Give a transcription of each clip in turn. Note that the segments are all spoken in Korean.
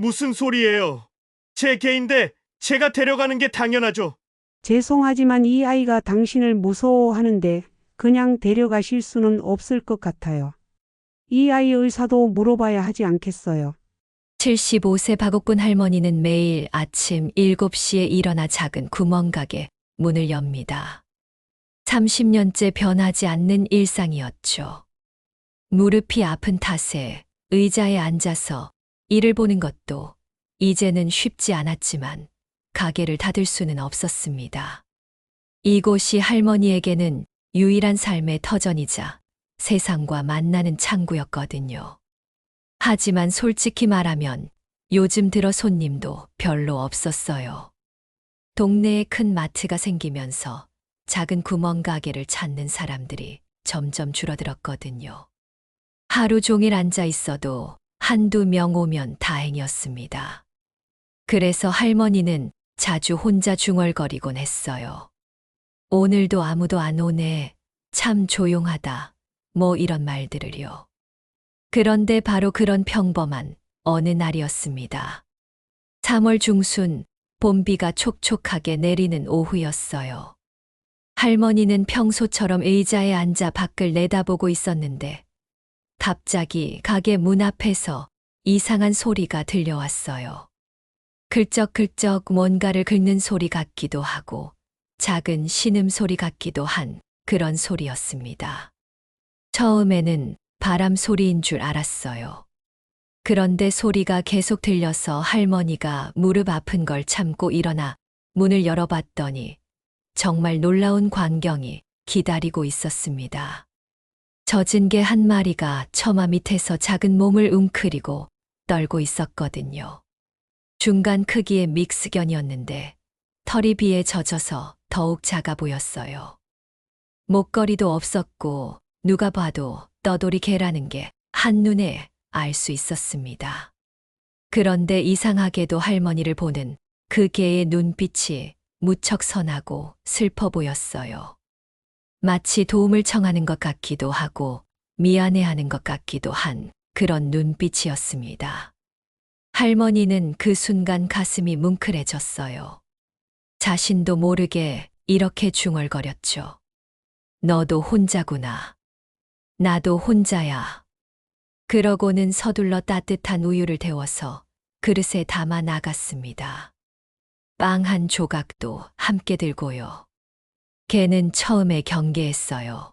무슨 소리예요? 제 개인데 제가 데려가는 게 당연하죠. 죄송하지만 이 아이가 당신을 무서워하는데 그냥 데려가실 수는 없을 것 같아요. 이 아이 의사도 물어봐야 하지 않겠어요? 75세 박옥군 할머니는 매일 아침 7시에 일어나 작은 구멍가게 문을 엽니다. 30년째 변하지 않는 일상이었죠. 무릎이 아픈 탓에 의자에 앉아서 일을 보는 것도 이제는 쉽지 않았지만 가게를 닫을 수는 없었습니다. 이곳이 할머니에게는 유일한 삶의 터전이자 세상과 만나는 창구였거든요. 하지만 솔직히 말하면 요즘 들어 손님도 별로 없었어요. 동네에 큰 마트가 생기면서 작은 구멍 가게를 찾는 사람들이 점점 줄어들었거든요. 하루 종일 앉아 있어도 한두 명 오면 다행이었습니다. 그래서 할머니는 자주 혼자 중얼거리곤 했어요. 오늘도 아무도 안 오네. 참 조용하다. 뭐 이런 말들을요. 그런데 바로 그런 평범한 어느 날이었습니다. 3월 중순 봄비가 촉촉하게 내리는 오후였어요. 할머니는 평소처럼 의자에 앉아 밖을 내다보고 있었는데 갑자기 가게 문 앞에서 이상한 소리가 들려왔어요. 글쩍글쩍 뭔가를 긁는 소리 같기도 하고 작은 신음소리 같기도 한 그런 소리였습니다. 처음에는 바람 소리인 줄 알았어요. 그런데 소리가 계속 들려서 할머니가 무릎 아픈 걸 참고 일어나 문을 열어봤더니 정말 놀라운 광경이 기다리고 있었습니다. 젖은 개 한 마리가 처마 밑에서 작은 몸을 웅크리고 떨고 있었거든요. 중간 크기의 믹스견이었는데 털이 비에 젖어서 더욱 작아 보였어요. 목걸이도 없었고 누가 봐도 떠돌이 개라는 게 한눈에 알 수 있었습니다. 그런데 이상하게도 할머니를 보는 그 개의 눈빛이 무척 선하고 슬퍼 보였어요. 마치 도움을 청하는 것 같기도 하고 미안해하는 것 같기도 한 그런 눈빛이었습니다. 할머니는 그 순간 가슴이 뭉클해졌어요. 자신도 모르게 이렇게 중얼거렸죠. 너도 혼자구나. 나도 혼자야. 그러고는 서둘러 따뜻한 우유를 데워서 그릇에 담아 나갔습니다. 빵 한 조각도 함께 들고요. 개는 처음에 경계했어요.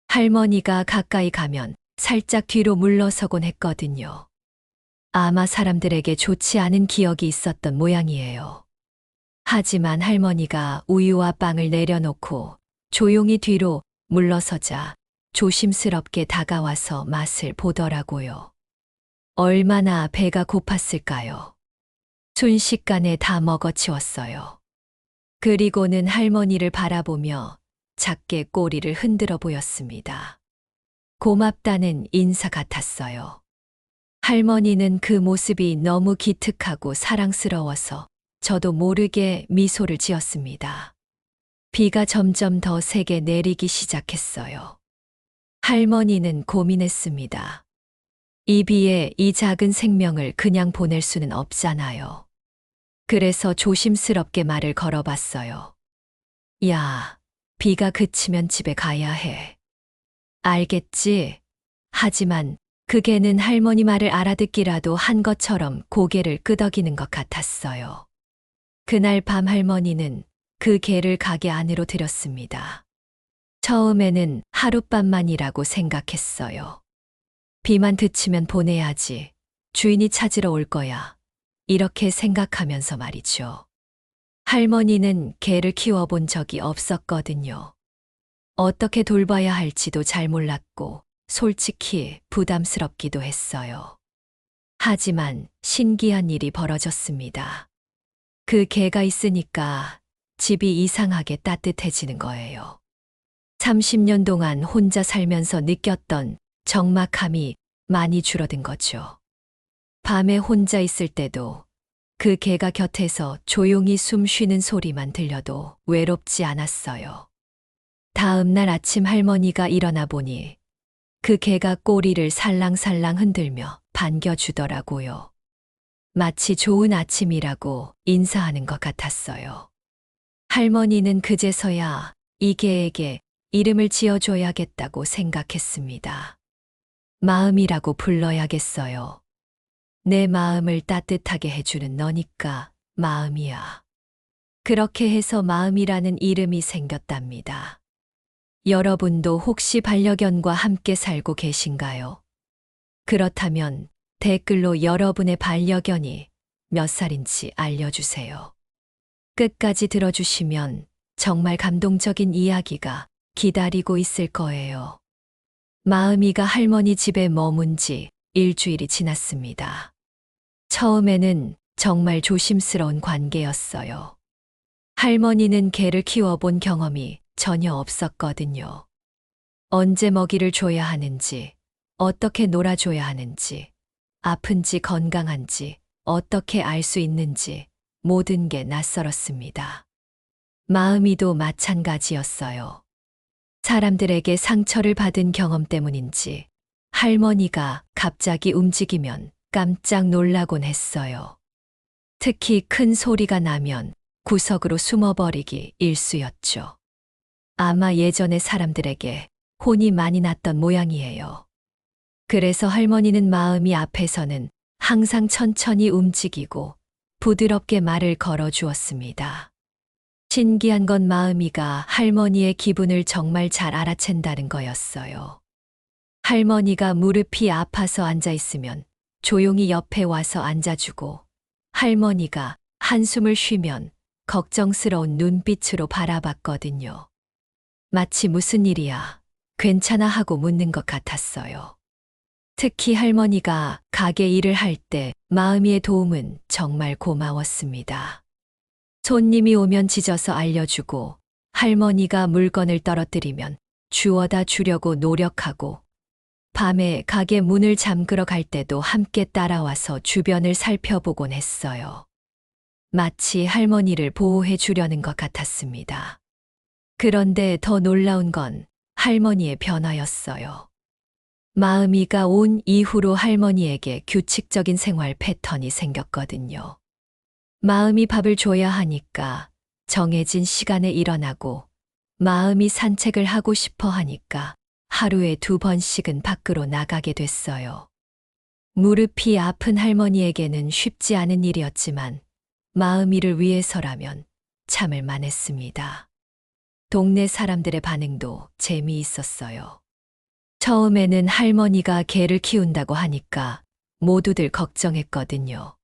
할머니가 가까이 가면 살짝 뒤로 물러서곤 했거든요. 아마 사람들에게 좋지 않은 기억이 있었던 모양이에요. 하지만 할머니가 우유와 빵을 내려놓고 조용히 뒤로 물러서자 조심스럽게 다가와서 맛을 보더라고요. 얼마나 배가 고팠을까요? 순식간에 다 먹어치웠어요. 그리고는 할머니를 바라보며 작게 꼬리를 흔들어 보였습니다. 고맙다는 인사 같았어요. 할머니는 그 모습이 너무 기특하고 사랑스러워서 저도 모르게 미소를 지었습니다. 비가 점점 더 세게 내리기 시작했어요. 할머니는 고민했습니다. 이 비에 이 작은 생명을 그냥 보낼 수는 없잖아요. 그래서 조심스럽게 말을 걸어봤어요. 야, 비가 그치면 집에 가야 해. 알겠지? 하지만 그 개는 할머니 말을 알아듣기라도 한 것처럼 고개를 끄덕이는 것 같았어요. 그날 밤 할머니는 그 개를 가게 안으로 들였습니다. 처음에는 하룻밤만이라고 생각했어요. 비만 그치면 보내야지. 주인이 찾으러 올 거야. 이렇게 생각하면서 말이죠. 할머니는 개를 키워본 적이 없었거든요. 어떻게 돌봐야 할지도 잘 몰랐고 솔직히 부담스럽기도 했어요. 하지만 신기한 일이 벌어졌습니다. 그 개가 있으니까 집이 이상하게 따뜻해지는 거예요. 30년 동안 혼자 살면서 느꼈던 적막함이 많이 줄어든 거죠. 밤에 혼자 있을 때도 그 개가 곁에서 조용히 숨 쉬는 소리만 들려도 외롭지 않았어요. 다음 날 아침 할머니가 일어나 보니 그 개가 꼬리를 살랑살랑 흔들며 반겨주더라고요. 마치 좋은 아침이라고 인사하는 것 같았어요. 할머니는 그제서야 이 개에게 이름을 지어줘야겠다고 생각했습니다. 마음이라고 불러야겠어요. 내 마음을 따뜻하게 해주는 너니까 마음이야. 그렇게 해서 마음이라는 이름이 생겼답니다. 여러분도 혹시 반려견과 함께 살고 계신가요? 그렇다면 댓글로 여러분의 반려견이 몇 살인지 알려주세요. 끝까지 들어주시면 정말 감동적인 이야기가 기다리고 있을 거예요. 마음이가 할머니 집에 머문 지 일주일이 지났습니다. 처음에는 정말 조심스러운 관계였어요. 할머니는 개를 키워본 경험이 전혀 없었거든요. 언제 먹이를 줘야 하는지, 어떻게 놀아줘야 하는지, 아픈지 건강한지 어떻게 알 수 있는지 모든 게 낯설었습니다. 마음이도 마찬가지였어요. 사람들에게 상처를 받은 경험 때문인지 할머니가 갑자기 움직이면 깜짝 놀라곤 했어요. 특히 큰 소리가 나면 구석으로 숨어버리기 일쑤였죠. 아마 예전에 사람들에게 혼이 많이 났던 모양이에요. 그래서 할머니는 마음이 앞에서는 항상 천천히 움직이고 부드럽게 말을 걸어 주었습니다. 신기한 건 마음이가 할머니의 기분을 정말 잘 알아챈다는 거였어요. 할머니가 무릎이 아파서 앉아 있으면 조용히 옆에 와서 앉아주고, 할머니가 한숨을 쉬면 걱정스러운 눈빛으로 바라봤거든요. 마치 무슨 일이야, 괜찮아 하고 묻는 것 같았어요. 특히 할머니가 가게 일을 할 때 마음이의 도움은 정말 고마웠습니다. 손님이 오면 짖어서 알려주고, 할머니가 물건을 떨어뜨리면 주워다 주려고 노력하고, 밤에 가게 문을 잠그러 갈 때도 함께 따라와서 주변을 살펴보곤 했어요. 마치 할머니를 보호해 주려는 것 같았습니다. 그런데 더 놀라운 건 할머니의 변화였어요. 마음이가 온 이후로 할머니에게 규칙적인 생활 패턴이 생겼거든요. 마음이 밥을 줘야 하니까 정해진 시간에 일어나고, 마음이 산책을 하고 싶어 하니까 하루에 2번씩은 밖으로 나가게 됐어요. 무릎이 아픈 할머니에게는 쉽지 않은 일이었지만 마음이를 위해서라면 참을 만했습니다. 동네 사람들의 반응도 재미있었어요. 처음에는 할머니가 개를 키운다고 하니까 모두들 걱정했거든요.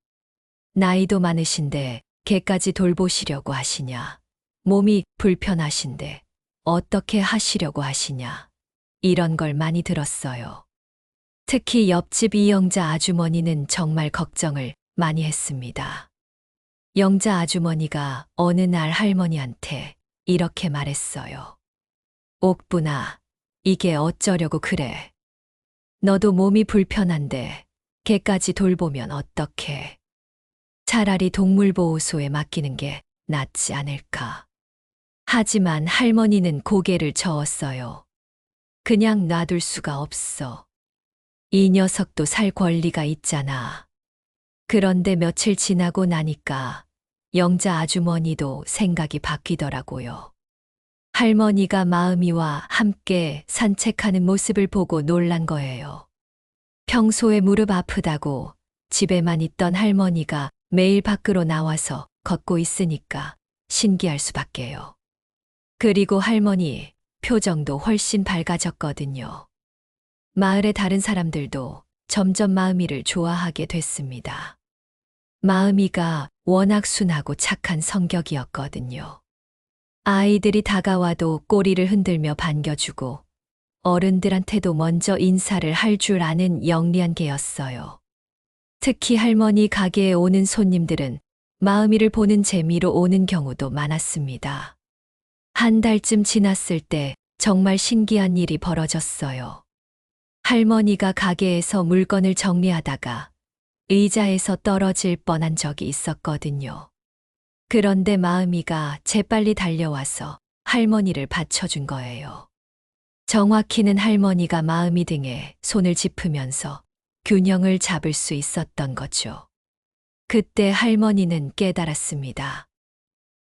나이도 많으신데 개까지 돌보시려고 하시냐? 몸이 불편하신데 어떻게 하시려고 하시냐? 이런 걸 많이 들었어요. 특히 옆집 이영자 아주머니는 정말 걱정을 많이 했습니다. 영자 아주머니가 어느 날 할머니한테 이렇게 말했어요. 옥분아, 이게 어쩌려고 그래? 너도 몸이 불편한데 개까지 돌보면 어떡해? 차라리 동물보호소에 맡기는 게 낫지 않을까? 하지만 할머니는 고개를 저었어요. 그냥 놔둘 수가 없어. 이 녀석도 살 권리가 있잖아. 그런데 며칠 지나고 나니까 영자 아주머니도 생각이 바뀌더라고요. 할머니가 마음이와 함께 산책하는 모습을 보고 놀란 거예요. 평소에 무릎 아프다고 집에만 있던 할머니가 매일 밖으로 나와서 걷고 있으니까 신기할 수밖에요. 그리고 할머니 표정도 훨씬 밝아졌거든요. 마을의 다른 사람들도 점점 마음이를 좋아하게 됐습니다. 마음이가 워낙 순하고 착한 성격이었거든요. 아이들이 다가와도 꼬리를 흔들며 반겨주고, 어른들한테도 먼저 인사를 할 줄 아는 영리한 개였어요. 특히 할머니 가게에 오는 손님들은 마음이를 보는 재미로 오는 경우도 많았습니다. 한 달쯤 지났을 때 정말 신기한 일이 벌어졌어요. 할머니가 가게에서 물건을 정리하다가 의자에서 떨어질 뻔한 적이 있었거든요. 그런데 마음이가 재빨리 달려와서 할머니를 받쳐준 거예요. 정확히는 할머니가 마음이 등에 손을 짚으면서 균형을 잡을 수 있었던 거죠. 그때 할머니는 깨달았습니다.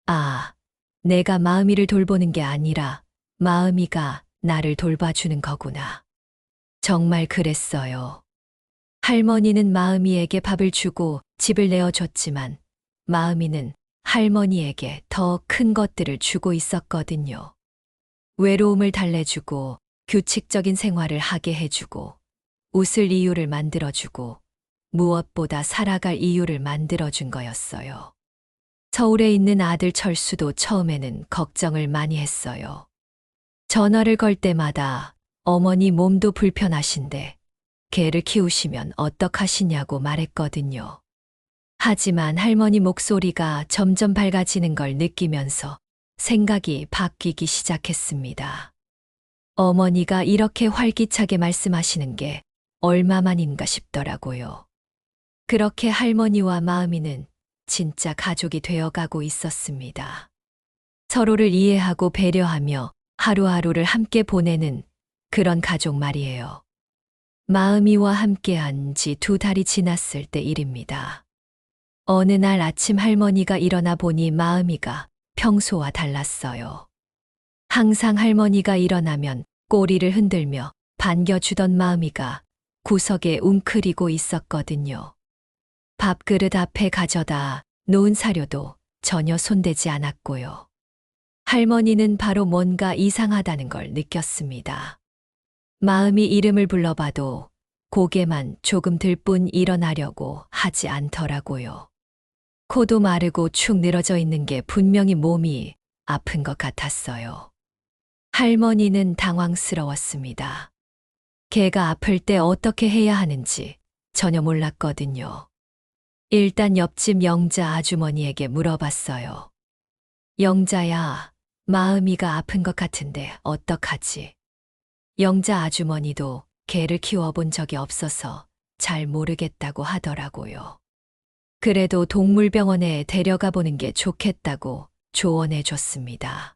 아, 내가 마음이를 돌보는 게 아니라 마음이가 나를 돌봐주는 거구나. 정말 그랬어요. 할머니는 마음이에게 밥을 주고 집을 내어줬지만 마음이는 할머니에게 더 큰 것들을 주고 있었거든요. 외로움을 달래주고 규칙적인 생활을 하게 해주고 웃을 이유를 만들어주고 무엇보다 살아갈 이유를 만들어준 거였어요. 서울에 있는 아들 철수도 처음에는 걱정을 많이 했어요. 전화를 걸 때마다 어머니 몸도 불편하신데 개를 키우시면 어떡하시냐고 말했거든요. 하지만 할머니 목소리가 점점 밝아지는 걸 느끼면서 생각이 바뀌기 시작했습니다. 어머니가 이렇게 활기차게 말씀하시는 게 얼마만인가 싶더라고요. 그렇게 할머니와 마음이는 진짜 가족이 되어가고 있었습니다. 서로를 이해하고 배려하며 하루하루를 함께 보내는 그런 가족 말이에요. 마음이와 함께한 지 2달이 지났을 때 일입니다. 어느 날 아침 할머니가 일어나 보니 마음이가 평소와 달랐어요. 항상 할머니가 일어나면 꼬리를 흔들며 반겨주던 마음이가 구석에 웅크리고 있었거든요. 밥그릇 앞에 가져다 놓은 사료도 전혀 손대지 않았고요. 할머니는 바로 뭔가 이상하다는 걸 느꼈습니다. 마음이 이름을 불러봐도 고개만 조금 들 뿐 일어나려고 하지 않더라고요. 코도 마르고 축 늘어져 있는 게 분명히 몸이 아픈 것 같았어요. 할머니는 당황스러웠습니다. 개가 아플 때 어떻게 해야 하는지 전혀 몰랐거든요. 일단 옆집 영자 아주머니에게 물어봤어요. 영자야, 마음이가 아픈 것 같은데 어떡하지? 영자 아주머니도 개를 키워본 적이 없어서 잘 모르겠다고 하더라고요. 그래도 동물병원에 데려가 보는 게 좋겠다고 조언해 줬습니다.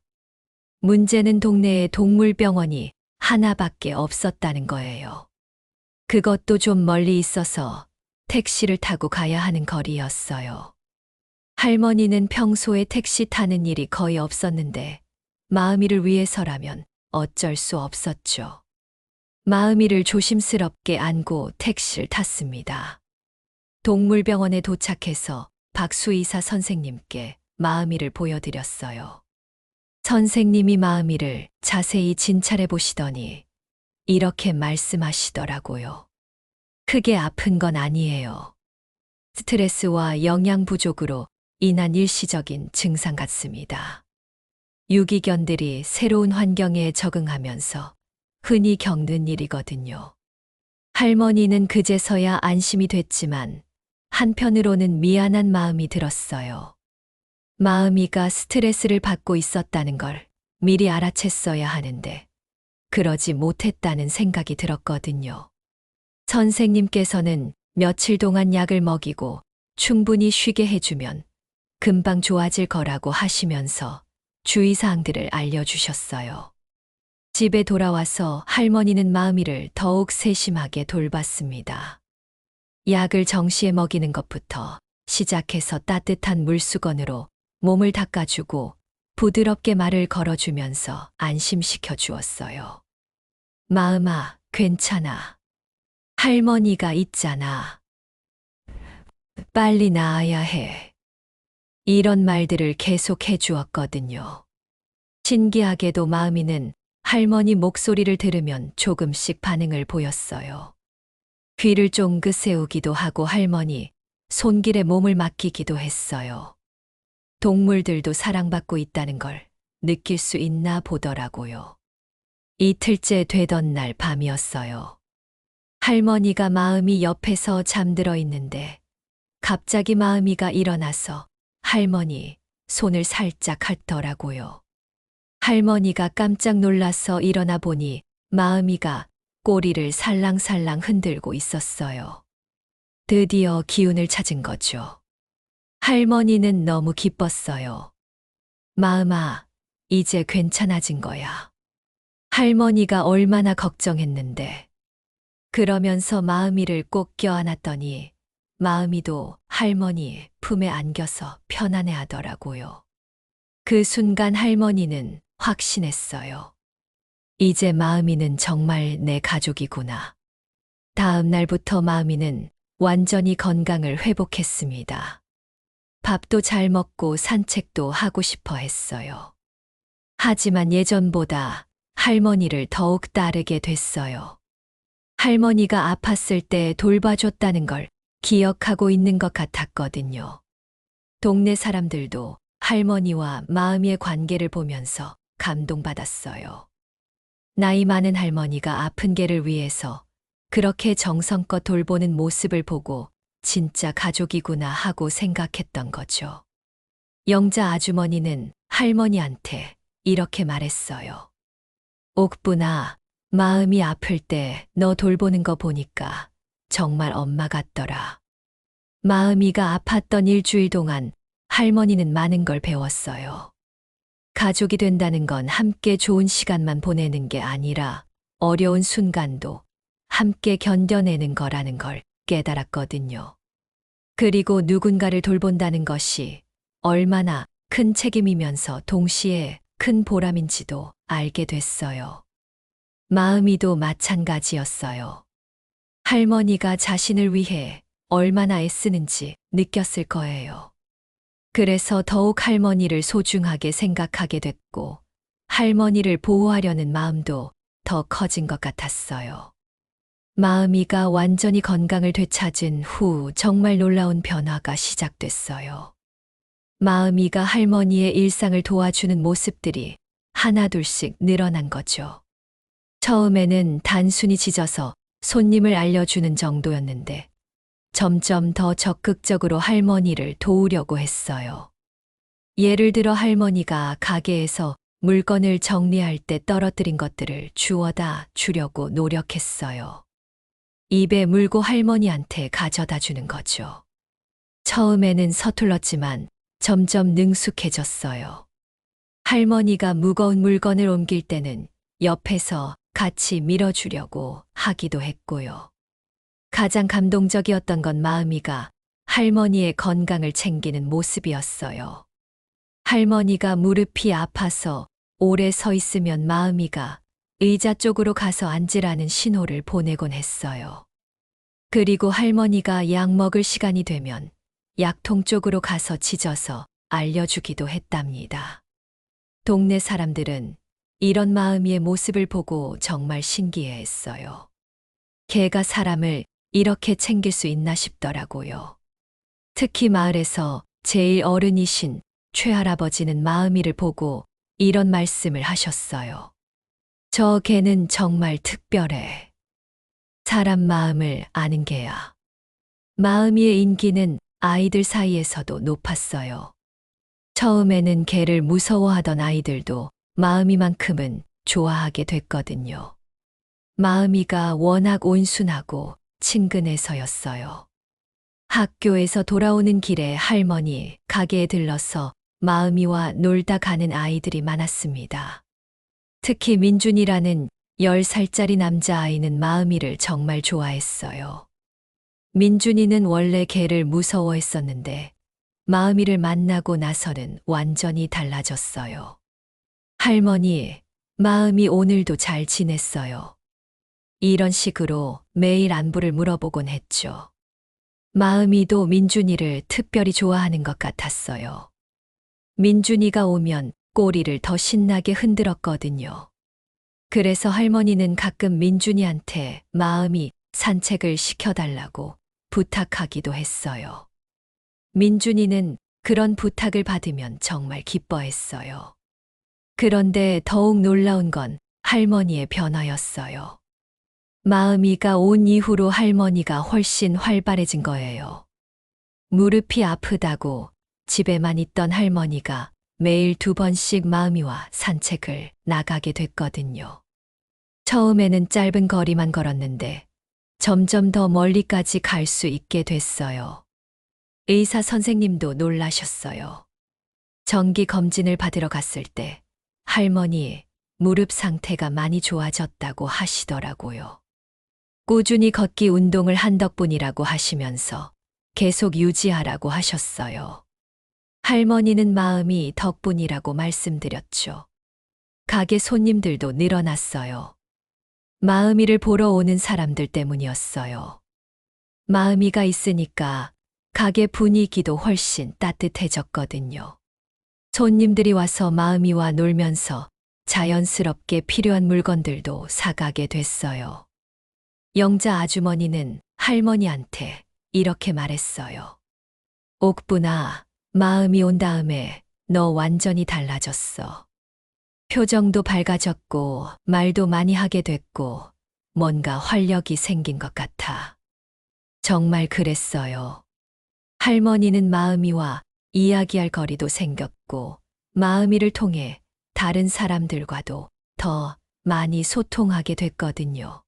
문제는 동네에 동물병원이 하나밖에 없었다는 거예요. 그것도 좀 멀리 있어서 택시를 타고 가야 하는 거리였어요. 할머니는 평소에 택시 타는 일이 거의 없었는데 마음이를 위해서라면 어쩔 수 없었죠. 마음이를 조심스럽게 안고 택시를 탔습니다. 동물병원에 도착해서 박수의사 선생님께 마음이를 보여드렸어요. 선생님이 마음이를 자세히 진찰해 보시더니 이렇게 말씀하시더라고요. 크게 아픈 건 아니에요. 스트레스와 영양 부족으로 인한 일시적인 증상 같습니다. 유기견들이 새로운 환경에 적응하면서 흔히 겪는 일이거든요. 할머니는 그제서야 안심이 됐지만 한편으로는 미안한 마음이 들었어요. 마음이가 스트레스를 받고 있었다는 걸 미리 알아챘어야 하는데 그러지 못했다는 생각이 들었거든요. 선생님께서는 며칠 동안 약을 먹이고 충분히 쉬게 해주면 금방 좋아질 거라고 하시면서 주의사항들을 알려주셨어요. 집에 돌아와서 할머니는 마음이를 더욱 세심하게 돌봤습니다. 약을 정시에 먹이는 것부터 시작해서 따뜻한 물수건으로 몸을 닦아주고 부드럽게 말을 걸어주면서 안심시켜 주었어요. 마음아, 괜찮아. 할머니가 있잖아. 빨리 나아야 해. 이런 말들을 계속 해주었거든요. 신기하게도 마음이는 할머니 목소리를 들으면 조금씩 반응을 보였어요. 귀를 쫑긋 세우기도 하고 할머니 손길에 몸을 맡기기도 했어요. 동물들도 사랑받고 있다는 걸 느낄 수 있나 보더라고요. 이틀째 되던 날 밤이었어요. 할머니가 마음이 옆에서 잠들어 있는데 갑자기 마음이가 일어나서 할머니 손을 살짝 핥더라고요. 할머니가 깜짝 놀라서 일어나 보니 마음이가 꼬리를 살랑살랑 흔들고 있었어요. 드디어 기운을 찾은 거죠. 할머니는 너무 기뻤어요. 마음아, 이제 괜찮아진 거야. 할머니가 얼마나 걱정했는데. 그러면서 마음이를 꼭 껴안았더니 마음이도 할머니 품에 안겨서 편안해 하더라고요. 그 순간 할머니는 확신했어요. 이제 마음이는 정말 내 가족이구나. 다음 날부터 마음이는 완전히 건강을 회복했습니다. 밥도 잘 먹고 산책도 하고 싶어 했어요. 하지만 예전보다 할머니를 더욱 따르게 됐어요. 할머니가 아팠을 때 돌봐줬다는 걸 기억하고 있는 것 같았거든요. 동네 사람들도 할머니와 마음의 관계를 보면서 감동받았어요. 나이 많은 할머니가 아픈 개를 위해서 그렇게 정성껏 돌보는 모습을 보고 진짜 가족이구나 하고 생각했던 거죠. 영자 아주머니는 할머니한테 이렇게 말했어요. 옥분아, 마음이 아플 때 너 돌보는 거 보니까 정말 엄마 같더라. 마음이가 아팠던 일주일 동안 할머니는 많은 걸 배웠어요. 가족이 된다는 건 함께 좋은 시간만 보내는 게 아니라 어려운 순간도 함께 견뎌내는 거라는 걸 깨달았거든요. 그리고 누군가를 돌본다는 것이 얼마나 큰 책임이면서 동시에 큰 보람인지도 알게 됐어요. 마음이도 마찬가지였어요. 할머니가 자신을 위해 얼마나 애쓰는지 느꼈을 거예요. 그래서 더욱 할머니를 소중하게 생각하게 됐고, 할머니를 보호하려는 마음도 더 커진 것 같았어요. 마음이가 완전히 건강을 되찾은 후 정말 놀라운 변화가 시작됐어요. 마음이가 할머니의 일상을 도와주는 모습들이 하나둘씩 늘어난 거죠. 처음에는 단순히 짖어서 손님을 알려주는 정도였는데 점점 더 적극적으로 할머니를 도우려고 했어요. 예를 들어 할머니가 가게에서 물건을 정리할 때 떨어뜨린 것들을 주워다 주려고 노력했어요. 입에 물고 할머니한테 가져다 주는 거죠. 처음에는 서툴렀지만 점점 능숙해졌어요. 할머니가 무거운 물건을 옮길 때는 옆에서 같이 밀어주려고 하기도 했고요. 가장 감동적이었던 건 마음이가 할머니의 건강을 챙기는 모습이었어요. 할머니가 무릎이 아파서 오래 서 있으면 마음이가 의자 쪽으로 가서 앉으라는 신호를 보내곤 했어요. 그리고 할머니가 약 먹을 시간이 되면 약통 쪽으로 가서 짖어서 알려주기도 했답니다. 동네 사람들은 이런 마음의 모습을 보고 정말 신기해했어요. 개가 사람을 이렇게 챙길 수 있나 싶더라고요. 특히 마을에서 제일 어른이신 최할아버지는 마음이를 보고 이런 말씀을 하셨어요. 저 개는 정말 특별해. 사람 마음을 아는 개야. 마음이의 인기는 아이들 사이에서도 높았어요. 처음에는 개를 무서워하던 아이들도 마음이만큼은 좋아하게 됐거든요. 마음이가 워낙 온순하고 친근해서였어요. 학교에서 돌아오는 길에 할머니 가게에 들러서 마음이와 놀다 가는 아이들이 많았습니다. 특히 민준이라는 10살짜리 남자아이는 마음이를 정말 좋아했어요. 민준이는 원래 개를 무서워했었는데 마음이를 만나고 나서는 완전히 달라졌어요. 할머니, 마음이 오늘도 잘 지냈어요. 이런 식으로 매일 안부를 물어보곤 했죠. 마음이도 민준이를 특별히 좋아하는 것 같았어요. 민준이가 오면 꼬리를 더 신나게 흔들었거든요. 그래서 할머니는 가끔 민준이한테 마음이 산책을 시켜달라고 부탁하기도 했어요. 민준이는 그런 부탁을 받으면 정말 기뻐했어요. 그런데 더욱 놀라운 건 할머니의 변화였어요. 마음이가 온 이후로 할머니가 훨씬 활발해진 거예요. 무릎이 아프다고 집에만 있던 할머니가 매일 2번씩 마음이와 산책을 나가게 됐거든요. 처음에는 짧은 거리만 걸었는데 점점 더 멀리까지 갈 수 있게 됐어요. 의사 선생님도 놀라셨어요. 정기 검진을 받으러 갔을 때 할머니 무릎 상태가 많이 좋아졌다고 하시더라고요. 꾸준히 걷기 운동을 한 덕분이라고 하시면서 계속 유지하라고 하셨어요. 할머니는 마음이 덕분이라고 말씀드렸죠. 가게 손님들도 늘어났어요. 마음이를 보러 오는 사람들 때문이었어요. 마음이가 있으니까 가게 분위기도 훨씬 따뜻해졌거든요. 손님들이 와서 마음이와 놀면서 자연스럽게 필요한 물건들도 사가게 됐어요. 영자 아주머니는 할머니한테 이렇게 말했어요. 옥분아, 마음이 온 다음에 너 완전히 달라졌어. 표정도 밝아졌고 말도 많이 하게 됐고 뭔가 활력이 생긴 것 같아. 정말 그랬어요. 할머니는 마음이와 이야기할 거리도 생겼고 마음이를 통해 다른 사람들과도 더 많이 소통하게 됐거든요.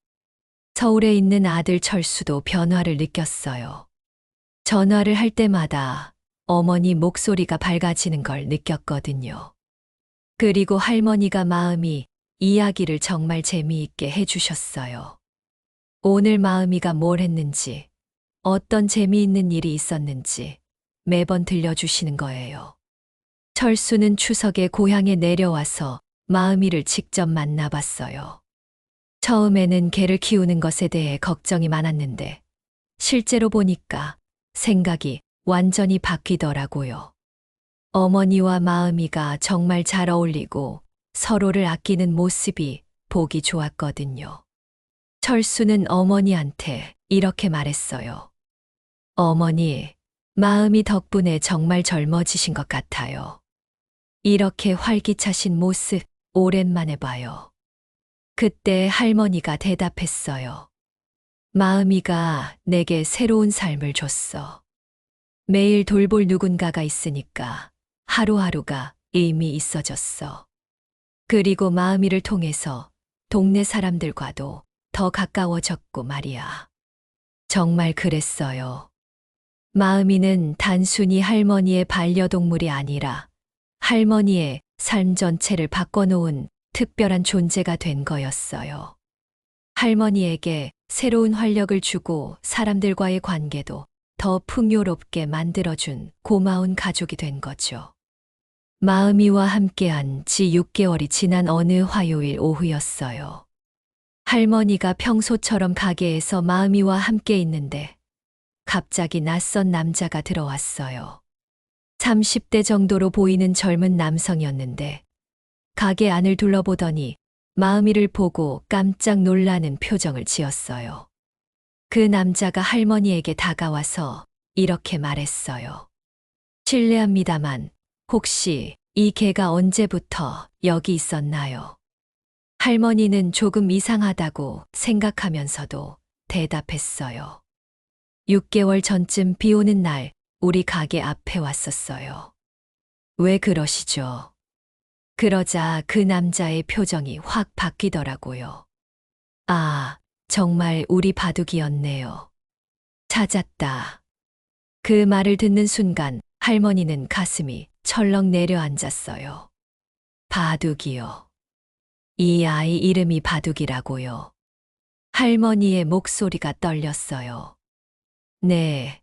서울에 있는 아들 철수도 변화를 느꼈어요. 전화를 할 때마다 어머니 목소리가 밝아지는 걸 느꼈거든요. 그리고 할머니가 마음이 이야기를 정말 재미있게 해주셨어요. 오늘 마음이가 뭘 했는지, 어떤 재미있는 일이 있었는지 매번 들려주시는 거예요. 철수는 추석에 고향에 내려와서 마음이를 직접 만나봤어요. 처음에는 개를 키우는 것에 대해 걱정이 많았는데 실제로 보니까 생각이 완전히 바뀌더라고요. 어머니와 마음이가 정말 잘 어울리고 서로를 아끼는 모습이 보기 좋았거든요. 철수는 어머니한테 이렇게 말했어요. 어머니, 마음이 덕분에 정말 젊어지신 것 같아요. 이렇게 활기차신 모습 오랜만에 봐요. 그때 할머니가 대답했어요. 마음이가 내게 새로운 삶을 줬어. 매일 돌볼 누군가가 있으니까 하루하루가 의미 있어졌어. 그리고 마음이를 통해서 동네 사람들과도 더 가까워졌고 말이야. 정말 그랬어요. 마음이는 단순히 할머니의 반려동물이 아니라 할머니의 삶 전체를 바꿔놓은 특별한 존재가 된 거였어요. 할머니에게 새로운 활력을 주고 사람들과의 관계도 더 풍요롭게 만들어준 고마운 가족이 된 거죠. 마음이와 함께한 지 6개월이 지난 어느 화요일 오후였어요. 할머니가 평소처럼 가게에서 마음이와 함께 있는데 갑자기 낯선 남자가 들어왔어요. 30대 정도로 보이는 젊은 남성이었는데 가게 안을 둘러보더니 마음이를 보고 깜짝 놀라는 표정을 지었어요. 그 남자가 할머니에게 다가와서 이렇게 말했어요. 실례합니다만 혹시 이 개가 언제부터 여기 있었나요? 할머니는 조금 이상하다고 생각하면서도 대답했어요. 6개월 전쯤 비 오는 날 우리 가게 앞에 왔었어요. 왜 그러시죠? 그러자 그 남자의 표정이 확 바뀌더라고요. 아, 정말 우리 바둑이었네요. 찾았다. 그 말을 듣는 순간 할머니는 가슴이 철렁 내려앉았어요. 바둑이요. 이 아이 이름이 바둑이라고요. 할머니의 목소리가 떨렸어요. 네,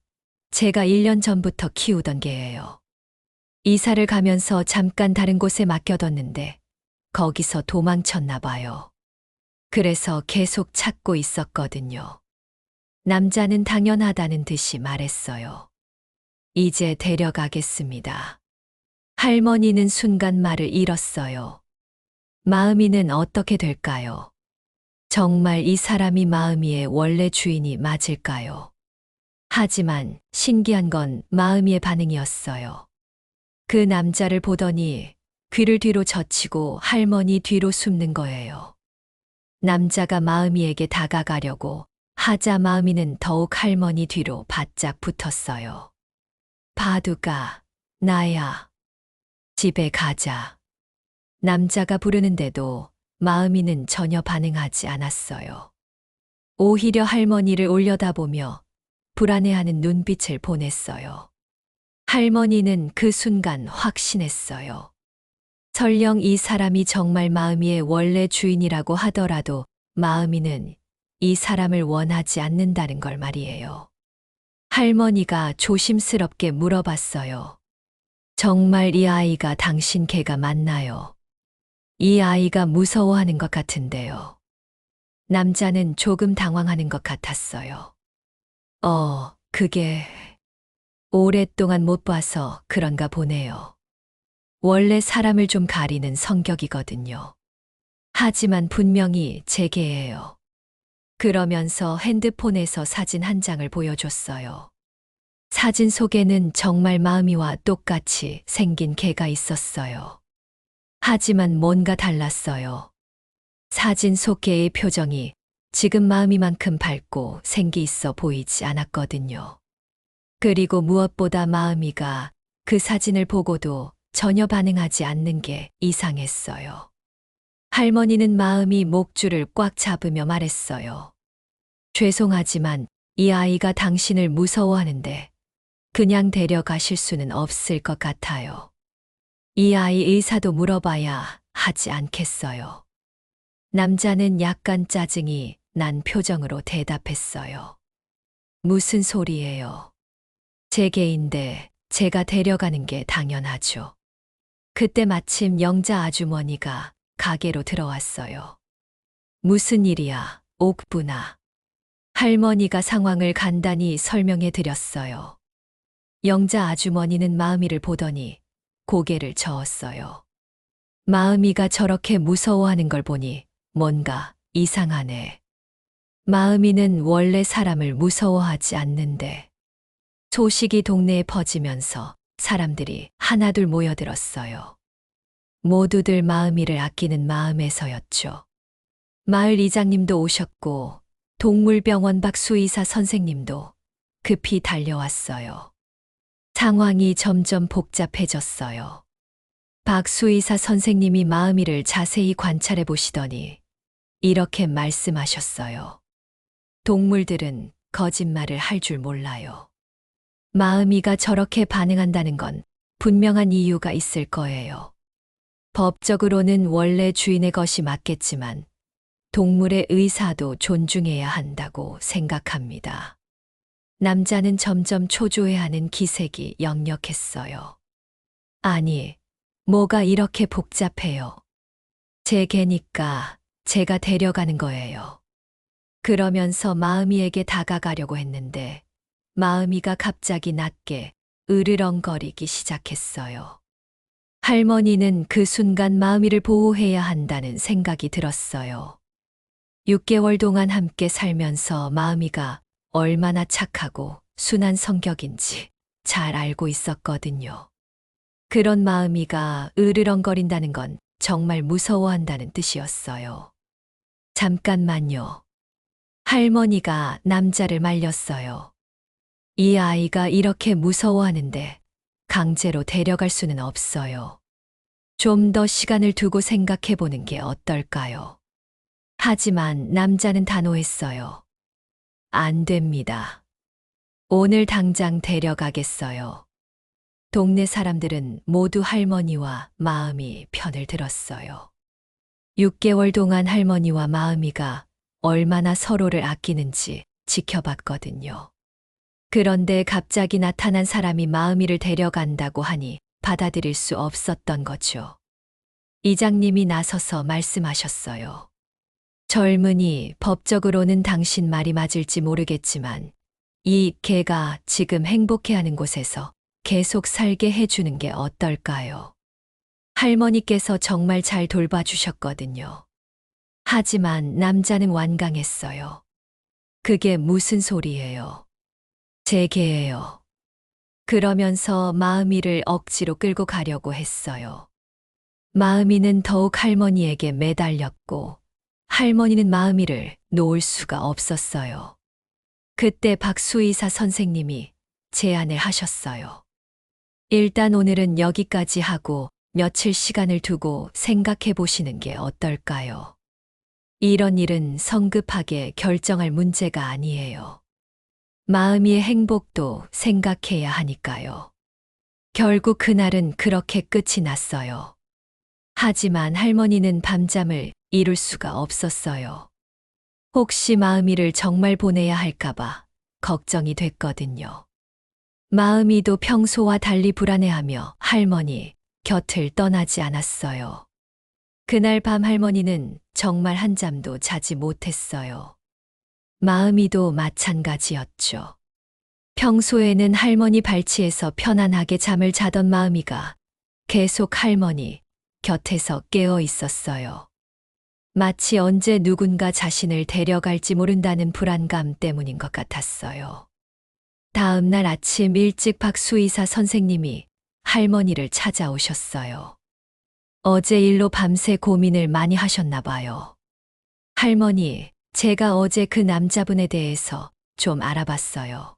제가 1년 전부터 키우던 개예요. 이사를 가면서 잠깐 다른 곳에 맡겨뒀는데 거기서 도망쳤나 봐요. 그래서 계속 찾고 있었거든요. 남자는 당연하다는 듯이 말했어요. 이제 데려가겠습니다. 할머니는 순간 말을 잃었어요. 마음이는 어떻게 될까요? 정말 이 사람이 마음이의 원래 주인이 맞을까요? 하지만 신기한 건 마음이의 반응이었어요. 그 남자를 보더니 귀를 뒤로 젖히고 할머니 뒤로 숨는 거예요. 남자가 마음이에게 다가가려고 하자 마음이는 더욱 할머니 뒤로 바짝 붙었어요. 바둑아, 나야. 집에 가자. 남자가 부르는데도 마음이는 전혀 반응하지 않았어요. 오히려 할머니를 올려다보며 불안해하는 눈빛을 보냈어요. 할머니는 그 순간 확신했어요. 설령 이 사람이 정말 마음이의 원래 주인이라고 하더라도 마음이는 이 사람을 원하지 않는다는 걸 말이에요. 할머니가 조심스럽게 물어봤어요. 정말 이 아이가 당신 개가 맞나요? 이 아이가 무서워하는 것 같은데요. 남자는 조금 당황하는 것 같았어요. 그게 오랫동안 못 봐서 그런가 보네요. 원래 사람을 좀 가리는 성격이거든요. 하지만 분명히 제 개예요. 그러면서 핸드폰에서 사진 한 장을 보여줬어요. 사진 속에는 정말 마음이와 똑같이 생긴 개가 있었어요. 하지만 뭔가 달랐어요. 사진 속 개의 표정이 지금 마음이만큼 밝고 생기 있어 보이지 않았거든요. 그리고 무엇보다 마음이가 그 사진을 보고도 전혀 반응하지 않는 게 이상했어요. 할머니는 마음이 목줄을 꽉 잡으며 말했어요. 죄송하지만 이 아이가 당신을 무서워하는데 그냥 데려가실 수는 없을 것 같아요. 이 아이 의사도 물어봐야 하지 않겠어요. 남자는 약간 짜증이 난 표정으로 대답했어요. 무슨 소리예요? 제 개인데 제가 데려가는 게 당연하죠. 그때 마침 영자 아주머니가 가게로 들어왔어요. 무슨 일이야, 옥부나. 할머니가 상황을 간단히 설명해 드렸어요. 영자 아주머니는 마음이를 보더니 고개를 저었어요. 마음이가 저렇게 무서워하는 걸 보니 뭔가 이상하네. 마음이는 원래 사람을 무서워하지 않는데. 소식이 동네에 퍼지면서 사람들이 하나둘 모여들었어요. 모두들 마음이를 아끼는 마음에서였죠. 마을 이장님도 오셨고 동물병원 박수의사 선생님도 급히 달려왔어요. 상황이 점점 복잡해졌어요. 박수의사 선생님이 마음이를 자세히 관찰해 보시더니 이렇게 말씀하셨어요. 동물들은 거짓말을 할 줄 몰라요. 마음이가 저렇게 반응한다는 건 분명한 이유가 있을 거예요. 법적으로는 원래 주인의 것이 맞겠지만 동물의 의사도 존중해야 한다고 생각합니다. 남자는 점점 초조해하는 기색이 역력했어요. 아니, 뭐가 이렇게 복잡해요? 제 개니까 제가 데려가는 거예요. 그러면서 마음이에게 다가가려고 했는데 마음이가 갑자기 낮게 으르렁거리기 시작했어요. 할머니는 그 순간 마음이를 보호해야 한다는 생각이 들었어요. 6개월 동안 함께 살면서 마음이가 얼마나 착하고 순한 성격인지 잘 알고 있었거든요. 그런 마음이가 으르렁거린다는 건 정말 무서워한다는 뜻이었어요. 잠깐만요. 할머니가 남자를 말렸어요. 이 아이가 이렇게 무서워하는데 강제로 데려갈 수는 없어요. 좀 더 시간을 두고 생각해 보는 게 어떨까요? 하지만 남자는 단호했어요. 안 됩니다. 오늘 당장 데려가겠어요. 동네 사람들은 모두 할머니와 마음이 편을 들었어요. 6개월 동안 할머니와 마음이가 얼마나 서로를 아끼는지 지켜봤거든요. 그런데 갑자기 나타난 사람이 마음이를 데려간다고 하니 받아들일 수 없었던 거죠. 이장님이 나서서 말씀하셨어요. 젊은이, 법적으로는 당신 말이 맞을지 모르겠지만 이 개가 지금 행복해하는 곳에서 계속 살게 해주는 게 어떨까요? 할머니께서 정말 잘 돌봐주셨거든요. 하지만 남자는 완강했어요. 그게 무슨 소리예요? 제 개예요. 그러면서 마음이를 억지로 끌고 가려고 했어요. 마음이는 더욱 할머니에게 매달렸고 할머니는 마음이를 놓을 수가 없었어요. 그때 박수의사 선생님이 제안을 하셨어요. 일단 오늘은 여기까지 하고 며칠 시간을 두고 생각해 보시는 게 어떨까요? 이런 일은 성급하게 결정할 문제가 아니에요. 마음이의 행복도 생각해야 하니까요. 결국 그날은 그렇게 끝이 났어요. 하지만 할머니는 밤잠을 이룰 수가 없었어요. 혹시 마음이를 정말 보내야 할까봐 걱정이 됐거든요. 마음이도 평소와 달리 불안해하며 할머니 곁을 떠나지 않았어요. 그날 밤 할머니는 정말 한잠도 자지 못했어요. 마음이도 마찬가지였죠. 평소에는 할머니 발치에서 편안하게 잠을 자던 마음이가 계속 할머니 곁에서 깨어 있었어요. 마치 언제 누군가 자신을 데려갈지 모른다는 불안감 때문인 것 같았어요. 다음 날 아침 일찍 박수의사 선생님이 할머니를 찾아오셨어요. 어제 일로 밤새 고민을 많이 하셨나 봐요. 할머니, 제가 어제 그 남자분에 대해서 좀 알아봤어요.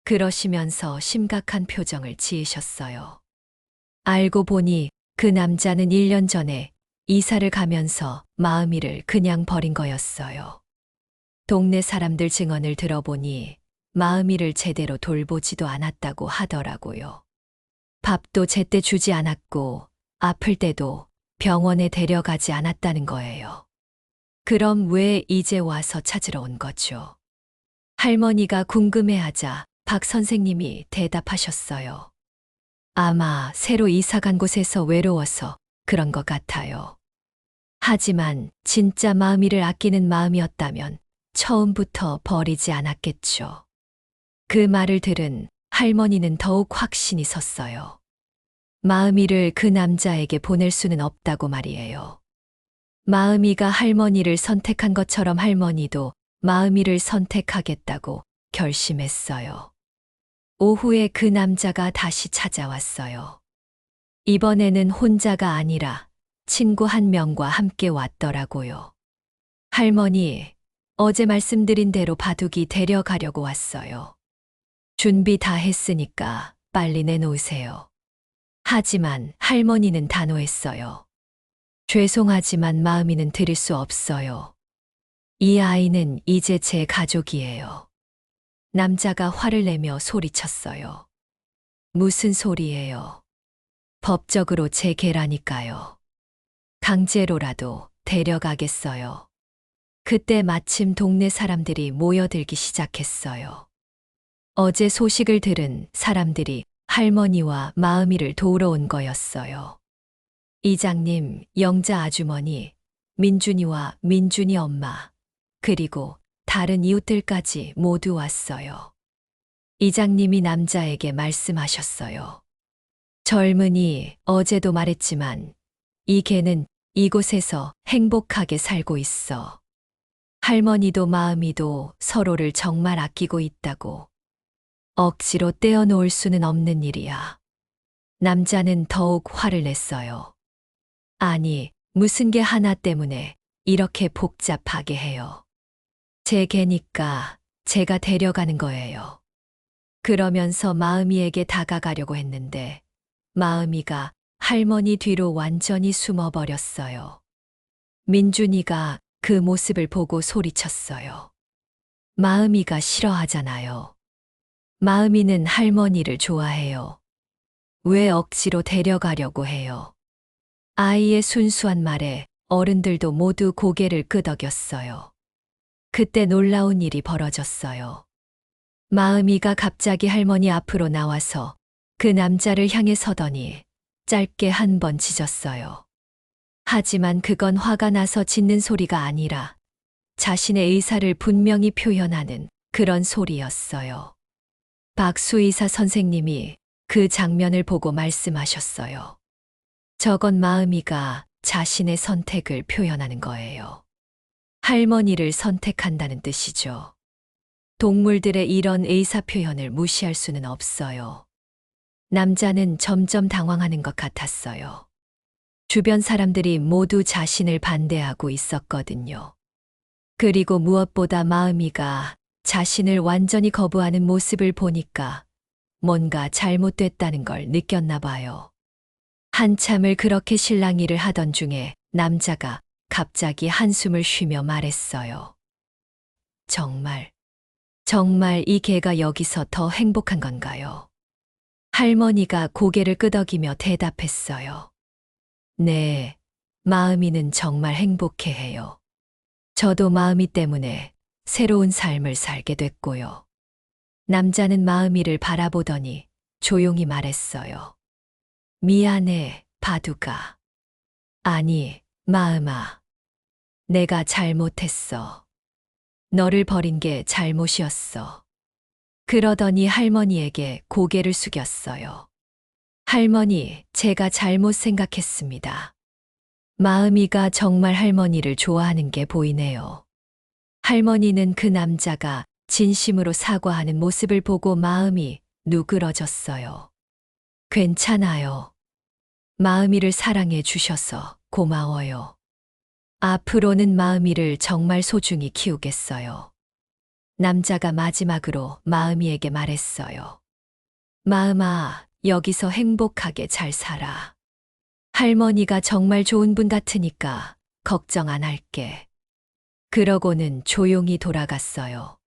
그러시면서 심각한 표정을 지으셨어요. 알고 보니 그 남자는 1년 전에 이사를 가면서 마음이를 그냥 버린 거였어요. 동네 사람들 증언을 들어보니 마음이를 제대로 돌보지도 않았다고 하더라고요. 밥도 제때 주지 않았고 아플 때도 병원에 데려가지 않았다는 거예요. 그럼 왜 이제 와서 찾으러 온 거죠? 할머니가 궁금해하자 박 선생님이 대답하셨어요. 아마 새로 이사 간 곳에서 외로워서 그런 것 같아요. 하지만 진짜 마음이를 아끼는 마음이었다면 처음부터 버리지 않았겠죠. 그 말을 들은 할머니는 더욱 확신이 섰어요. 마음이를 그 남자에게 보낼 수는 없다고 말이에요. 마음이가 할머니를 선택한 것처럼 할머니도 마음이를 선택하겠다고 결심했어요. 오후에 그 남자가 다시 찾아왔어요. 이번에는 혼자가 아니라 친구 한 명과 함께 왔더라고요. 할머니, 어제 말씀드린 대로 바둑이 데려가려고 왔어요. 준비 다 했으니까 빨리 내놓으세요. 하지만 할머니는 단호했어요. 죄송하지만 마음이는 드릴 수 없어요. 이 아이는 이제 제 가족이에요. 남자가 화를 내며 소리쳤어요. 무슨 소리예요? 법적으로 제 개라니까요. 강제로라도 데려가겠어요. 그때 마침 동네 사람들이 모여들기 시작했어요. 어제 소식을 들은 사람들이 할머니와 마음이를 도우러 온 거였어요. 이장님, 영자 아주머니, 민준이와 민준이 엄마, 그리고 다른 이웃들까지 모두 왔어요. 이장님이 남자에게 말씀하셨어요. 젊은이, 어제도 말했지만 이 개는 이곳에서 행복하게 살고 있어. 할머니도 마음이도 서로를 정말 아끼고 있다고. 억지로 떼어놓을 수는 없는 일이야. 남자는 더욱 화를 냈어요. 아니, 무슨 개 하나 때문에 이렇게 복잡하게 해요. 제 개니까 제가 데려가는 거예요. 그러면서 마음이에게 다가가려고 했는데 마음이가 할머니 뒤로 완전히 숨어버렸어요. 민준이가 그 모습을 보고 소리쳤어요. 마음이가 싫어하잖아요. 마음이는 할머니를 좋아해요. 왜 억지로 데려가려고 해요? 아이의 순수한 말에 어른들도 모두 고개를 끄덕였어요. 그때 놀라운 일이 벌어졌어요. 마음이가 갑자기 할머니 앞으로 나와서 그 남자를 향해 서더니 짧게 한 번 짖었어요. 하지만 그건 화가 나서 짖는 소리가 아니라 자신의 의사를 분명히 표현하는 그런 소리였어요. 박수의사 선생님이 그 장면을 보고 말씀하셨어요. 저건 마음이가 자신의 선택을 표현하는 거예요. 할머니를 선택한다는 뜻이죠. 동물들의 이런 의사 표현을 무시할 수는 없어요. 남자는 점점 당황하는 것 같았어요. 주변 사람들이 모두 자신을 반대하고 있었거든요. 그리고 무엇보다 마음이가 자신을 완전히 거부하는 모습을 보니까 뭔가 잘못됐다는 걸 느꼈나 봐요. 한참을 그렇게 실랑이를 하던 중에 남자가 갑자기 한숨을 쉬며 말했어요. 정말 이 개가 여기서 더 행복한 건가요? 할머니가 고개를 끄덕이며 대답했어요. 네, 마음이는 정말 행복해해요. 저도 마음이 때문에 새로운 삶을 살게 됐고요. 남자는 마음이를 바라보더니 조용히 말했어요. 미안해, 바두가. 아니, 마음아. 내가 잘못했어. 너를 버린 게 잘못이었어. 그러더니 할머니에게 고개를 숙였어요. 할머니, 제가 잘못 생각했습니다. 마음이가 정말 할머니를 좋아하는 게 보이네요. 할머니는 그 남자가 진심으로 사과하는 모습을 보고 마음이 누그러졌어요. 괜찮아요. 마음이를 사랑해 주셔서 고마워요. 앞으로는 마음이를 정말 소중히 키우겠어요. 남자가 마지막으로 마음이에게 말했어요. 마음아, 여기서 행복하게 잘 살아. 할머니가 정말 좋은 분 같으니까 걱정 안 할게. 그러고는 조용히 돌아갔어요.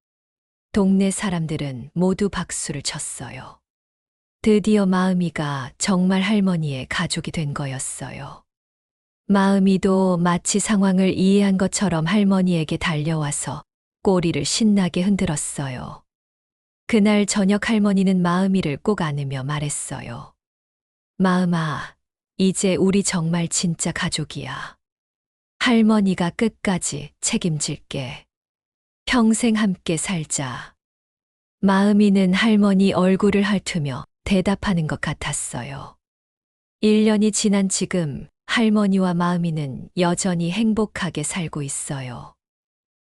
동네 사람들은 모두 박수를 쳤어요. 드디어 마음이가 정말 할머니의 가족이 된 거였어요. 마음이도 마치 상황을 이해한 것처럼 할머니에게 달려와서 꼬리를 신나게 흔들었어요. 그날 저녁 할머니는 마음이를 꼭 안으며 말했어요. 마음아, 이제 우리 정말 진짜 가족이야. 할머니가 끝까지 책임질게. 평생 함께 살자. 마음이는 할머니 얼굴을 핥으며 대답하는 것 같았어요. 1년이 지난 지금 할머니와 마음이는 여전히 행복하게 살고 있어요.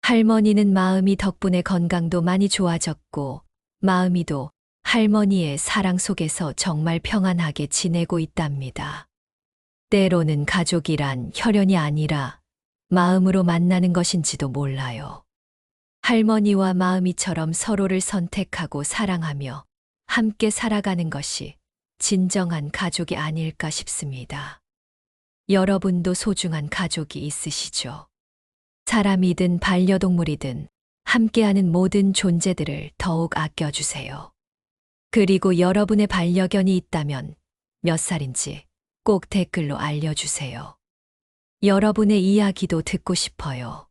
할머니는 마음이 덕분에 건강도 많이 좋아졌고, 마음이도 할머니의 사랑 속에서 정말 평안하게 지내고 있답니다. 때로는 가족이란 혈연이 아니라 마음으로 만나는 것인지도 몰라요. 할머니와 마음이처럼 서로를 선택하고 사랑하며 함께 살아가는 것이 진정한 가족이 아닐까 싶습니다. 여러분도 소중한 가족이 있으시죠? 사람이든 반려동물이든 함께하는 모든 존재들을 더욱 아껴주세요. 그리고 여러분의 반려견이 있다면 몇 살인지 꼭 댓글로 알려주세요. 여러분의 이야기도 듣고 싶어요.